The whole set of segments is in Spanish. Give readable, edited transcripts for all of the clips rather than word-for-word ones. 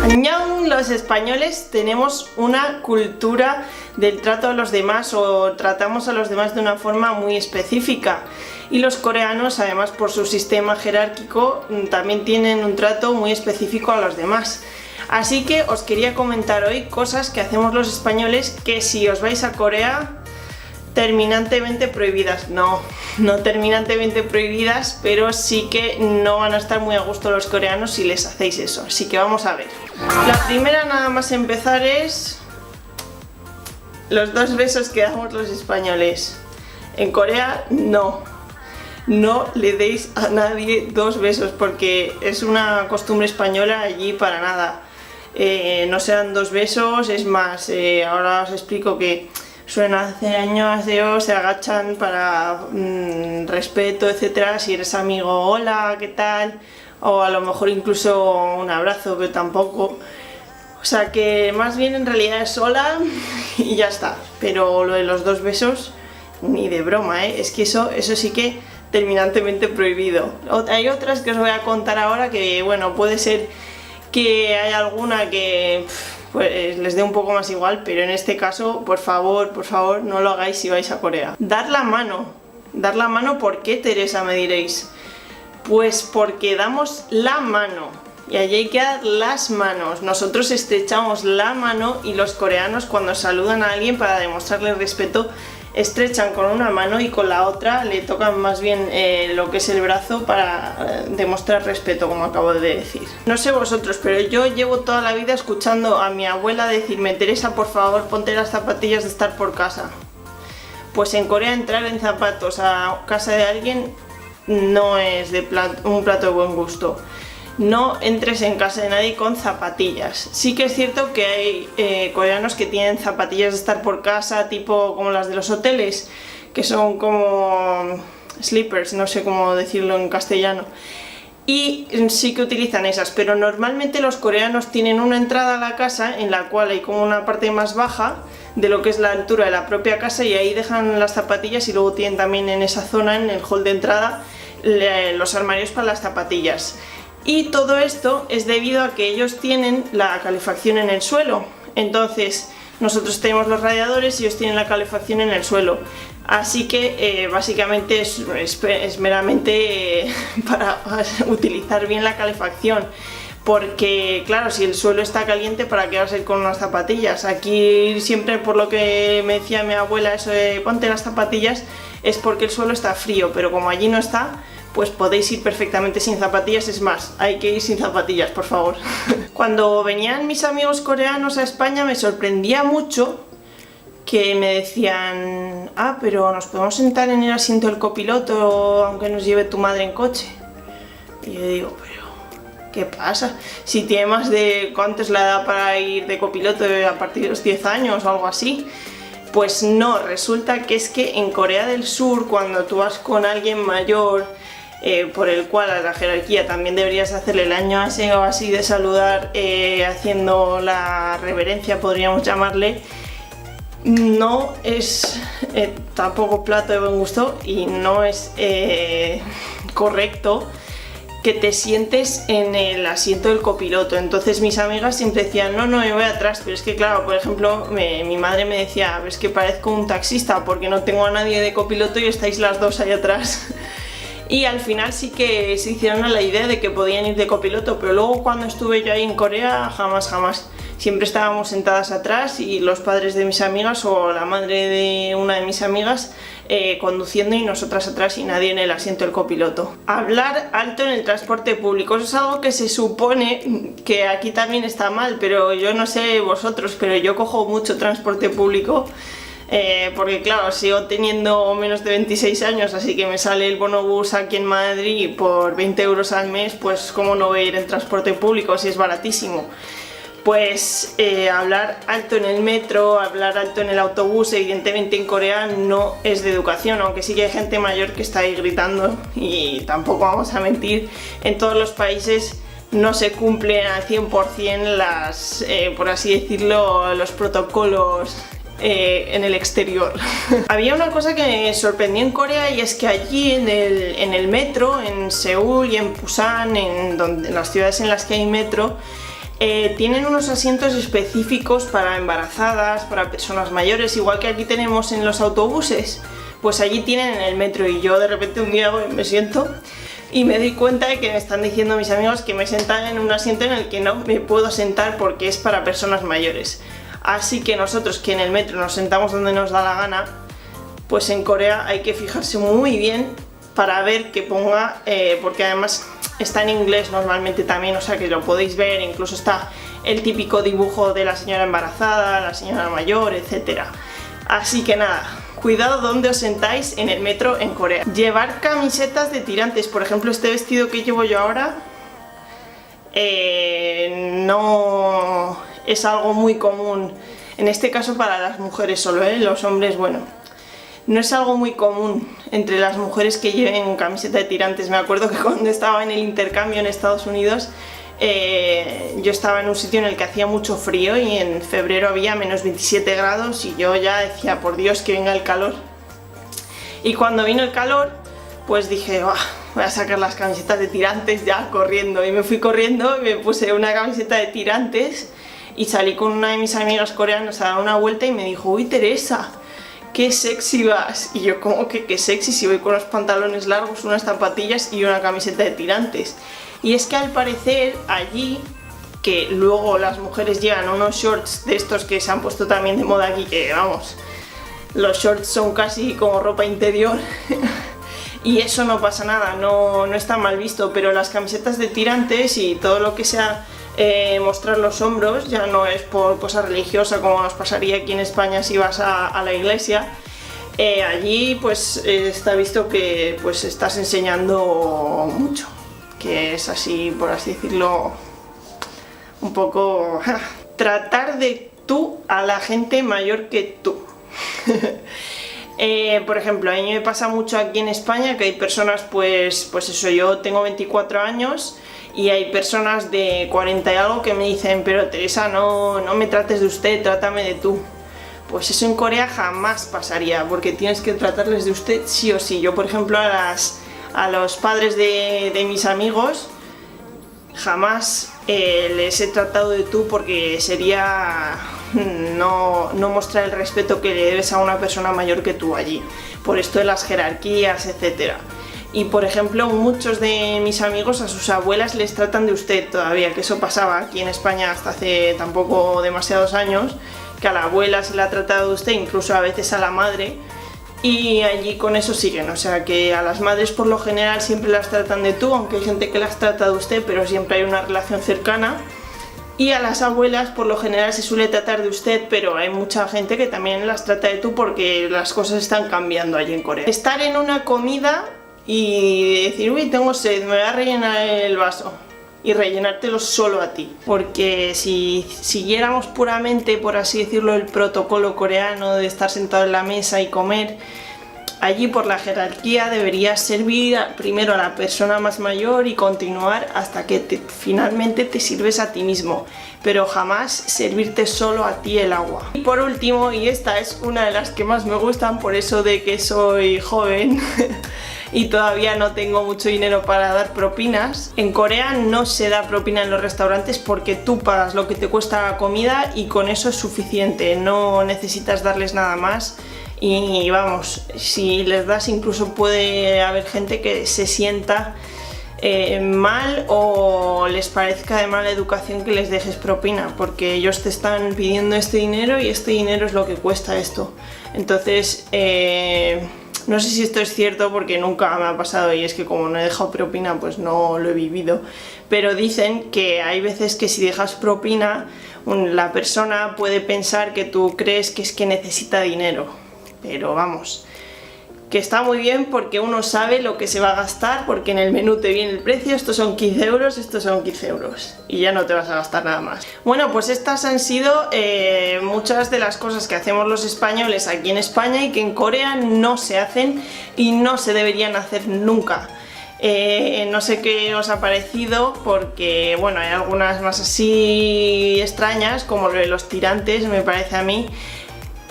Annyeong, los españoles tenemos una cultura del trato a los demás o tratamos a los demás de una forma muy específica, y los coreanos, además por su sistema jerárquico, también tienen un trato muy específico a los demás. Así que os quería comentar hoy cosas que hacemos los españoles que si os vais a Corea terminantemente prohibidas. No terminantemente prohibidas, pero sí que no van a estar muy a gusto los coreanos si les hacéis eso. Así que vamos a ver. La primera, nada más empezar, es los 2 besos que damos los españoles. En Corea no le deis a nadie 2 besos porque es una costumbre española allí para nada. No se dan 2 besos, es más, ahora os explico que suelen hacer años, se agachan para respeto, etcétera. Si eres amigo, hola, ¿qué tal? O a lo mejor incluso un abrazo, pero tampoco. O sea que más bien en realidad es hola y ya está. Pero lo de los 2 besos, ni de broma, ¿eh? Es que eso sí que terminantemente prohibido. Hay otras que os voy a contar ahora que, bueno, puede ser que haya alguna que pues les dé un poco más igual, pero en este caso, por favor, no lo hagáis si vais a Corea. Dar la mano, ¿por qué, Teresa?, me diréis. Pues porque damos la mano, y allí hay que dar las manos. Nosotros estrechamos la mano y los coreanos, cuando saludan a alguien para demostrarle respeto, estrechan con una mano y con la otra le tocan más bien lo que es el brazo para demostrar respeto, como acabo de decir. No sé vosotros, pero yo llevo toda la vida escuchando a mi abuela decirme: Teresa, por favor, ponte las zapatillas de estar por casa. Pues en Corea entrar en zapatos a casa de alguien no es un plato de buen gusto. No entres en casa de nadie con zapatillas. Sí que es cierto que hay coreanos que tienen zapatillas de estar por casa, tipo como las de los hoteles, que son como slippers, no sé cómo decirlo en castellano. Y sí que utilizan esas, pero normalmente los coreanos tienen una entrada a la casa en la cual hay como una parte más baja de lo que es la altura de la propia casa, y ahí dejan las zapatillas, y luego tienen también en esa zona, en el hall de entrada, los armarios para las zapatillas. Y todo esto es debido a que ellos tienen la calefacción en el suelo. Entonces nosotros tenemos los radiadores y ellos tienen la calefacción en el suelo. Así que básicamente es meramente para utilizar bien la calefacción. Porque claro, si el suelo está caliente, ¿para qué vas a ir con unas zapatillas? Aquí siempre, por lo que me decía mi abuela, eso de ponte las zapatillas, es porque el suelo está frío, pero como allí no está, pues podéis ir perfectamente sin zapatillas. Es más, hay que ir sin zapatillas, por favor. Cuando venían mis amigos coreanos a España me sorprendía mucho que me decían: ah, pero nos podemos sentar en el asiento del copiloto aunque nos lleve tu madre en coche. Y yo digo: pero ¿qué pasa? Si tiene más de... ¿cuánto es la edad para ir de copiloto? A partir de los 10 años o algo así. Pues no, resulta que es que en Corea del Sur, cuando tú vas con alguien mayor, por el cual a la jerarquía también deberías hacerle el año o así de saludar, haciendo la reverencia, podríamos llamarle, no es tampoco plato de buen gusto, y no es correcto que te sientes en el asiento del copiloto. Entonces mis amigas siempre decían: no, me voy atrás. Pero es que claro, por ejemplo, mi madre me decía: es que parezco un taxista porque no tengo a nadie de copiloto y estáis las dos ahí atrás. Y al final sí que se hicieron a la idea de que podían ir de copiloto, pero luego cuando estuve yo ahí en Corea, jamás. Siempre estábamos sentadas atrás, y los padres de mis amigas o la madre de una de mis amigas conduciendo, y nosotras atrás, y nadie en el asiento del copiloto. Hablar alto en el transporte público, eso es algo que se supone que aquí también está mal, pero yo no sé vosotros, pero yo cojo mucho transporte público. Porque claro, sigo teniendo menos de 26 años, así que me sale el bonobús aquí en Madrid por 20 euros al mes, pues cómo no voy a ir en transporte público si es baratísimo. Pues hablar alto en el metro, hablar alto en el autobús, evidentemente en Corea no es de educación, aunque sí que hay gente mayor que está ahí gritando, y tampoco vamos a mentir, en todos los países no se cumplen al 100% por así decirlo, los protocolos en el exterior. Había una cosa que me sorprendió en Corea, y es que allí en el metro, en Seúl y en Pusan, en las ciudades en las que hay metro, Tienen unos asientos específicos para embarazadas, para personas mayores, igual que aquí tenemos en los autobuses, pues allí tienen en el metro. Y yo de repente un día me siento y me doy cuenta de que me están diciendo mis amigos que me sentan en un asiento en el que no me puedo sentar porque es para personas mayores. Así que nosotros, que en el metro nos sentamos donde nos da la gana, pues en Corea hay que fijarse muy bien para ver que ponga, porque además está en inglés normalmente también, o sea que lo podéis ver, incluso está el típico dibujo de la señora embarazada, la señora mayor, etc. Así que nada, cuidado donde os sentáis en el metro en Corea. Llevar camisetas de tirantes, por ejemplo este vestido que llevo yo ahora, no es algo muy común, en este caso para las mujeres solo, los hombres, bueno, no es algo muy común entre las mujeres que lleven camiseta de tirantes. Me acuerdo que cuando estaba en el intercambio en Estados Unidos, yo estaba en un sitio en el que hacía mucho frío y en febrero había menos 27 grados y yo ya decía, por Dios, que venga el calor. Y cuando vino el calor, pues dije, voy a sacar las camisetas de tirantes ya corriendo. Y me fui corriendo y me puse una camiseta de tirantes y salí con una de mis amigas coreanas a dar una vuelta y me dijo, uy, Teresa, qué sexy vas. Y yo, como que qué sexy si voy con los pantalones largos, unas zapatillas y una camiseta de tirantes. Y es que al parecer allí, que luego las mujeres llevan unos shorts de estos que se han puesto también de moda aquí, que vamos, los shorts son casi como ropa interior y eso no pasa nada, no está mal visto, pero las camisetas de tirantes y todo lo que sea mostrar los hombros, ya no es por cosa religiosa como nos pasaría aquí en España si vas a la iglesia. Allí pues está visto que pues estás enseñando mucho, que es así, por así decirlo, un poco tratar de tú a la gente mayor que tú. Por ejemplo, a mí me pasa mucho aquí en España que hay personas, pues eso, yo tengo 24 años y hay personas de 40 y algo que me dicen, pero Teresa, no me trates de usted, trátame de tú. Pues eso en Corea jamás pasaría, porque tienes que tratarles de usted sí o sí. Yo, por ejemplo, a los padres de mis amigos jamás les he tratado de tú, porque sería no mostrar el respeto que le debes a una persona mayor que tú allí, por esto de las jerarquías, etcétera. Y por ejemplo, muchos de mis amigos a sus abuelas les tratan de usted todavía, que eso pasaba aquí en España hasta hace tampoco demasiados años, que a la abuela se le ha tratado de usted, incluso a veces a la madre, y allí con eso siguen. O sea que a las madres por lo general siempre las tratan de tú, aunque hay gente que las trata de usted, pero siempre hay una relación cercana. Y a las abuelas por lo general se suele tratar de usted, pero hay mucha gente que también las trata de tú porque las cosas están cambiando allí en Corea. Estar en una comida y decir, uy, tengo sed, me voy a rellenar el vaso, y rellenártelo solo a ti, porque si siguiéramos puramente, por así decirlo, el protocolo coreano de estar sentado en la mesa y comer, allí por la jerarquía deberías servir primero a la persona más mayor y continuar hasta que finalmente te sirves a ti mismo, pero jamás servirte solo a ti el agua. Y por último, y esta es una de las que más me gustan, por eso de que soy joven y todavía no tengo mucho dinero para dar propinas. En Corea no se da propina en los restaurantes porque tú pagas lo que te cuesta la comida y con eso es suficiente, no necesitas darles nada más. Y vamos, si les das, incluso puede haber gente que se sienta mal o les parezca de mala educación que les dejes propina, porque ellos te están pidiendo este dinero y este dinero es lo que cuesta esto. Entonces no sé si esto es cierto porque nunca me ha pasado y es que como no he dejado propina pues no lo he vivido, pero dicen que hay veces que si dejas propina la persona puede pensar que tú crees que es que necesita dinero, pero vamos, que está muy bien porque uno sabe lo que se va a gastar, porque en el menú te viene el precio, estos son 15 euros, estos son 15 euros y ya no te vas a gastar nada más. Bueno, pues estas han sido muchas de las cosas que hacemos los españoles aquí en España y que en Corea no se hacen y no se deberían hacer nunca. No sé qué os ha parecido, porque bueno, hay algunas más así extrañas, como lo de los tirantes, me parece a mí.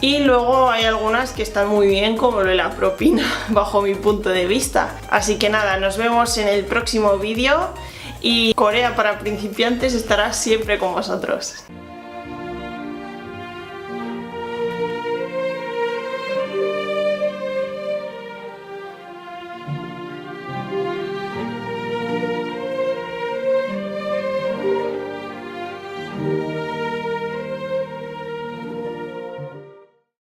Y luego hay algunas que están muy bien, como lo de la propina, bajo mi punto de vista. Así que nada, nos vemos en el próximo vídeo y Corea para principiantes estará siempre con vosotros.